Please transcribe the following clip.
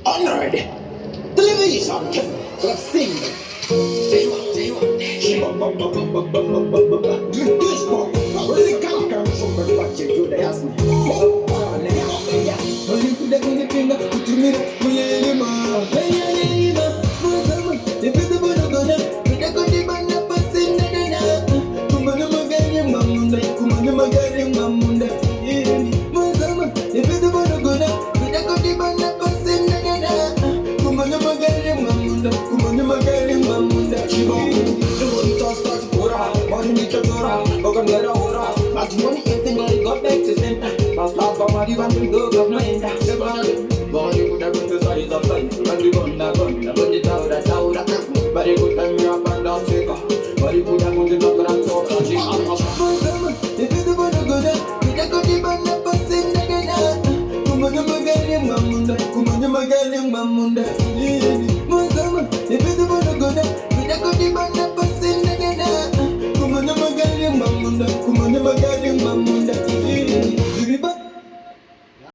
honored television club singer. Money everything only got back to center. Last love for money when we go no ender. The body would have been the size of time. When we gonna put it out. Body good time me up and down sick. Body would have gone to the ground so catchy. If it's the one to go down, we don't go deep on the passing again. Kumanya magali mamunda. If it's the one to go down, we don't go deep on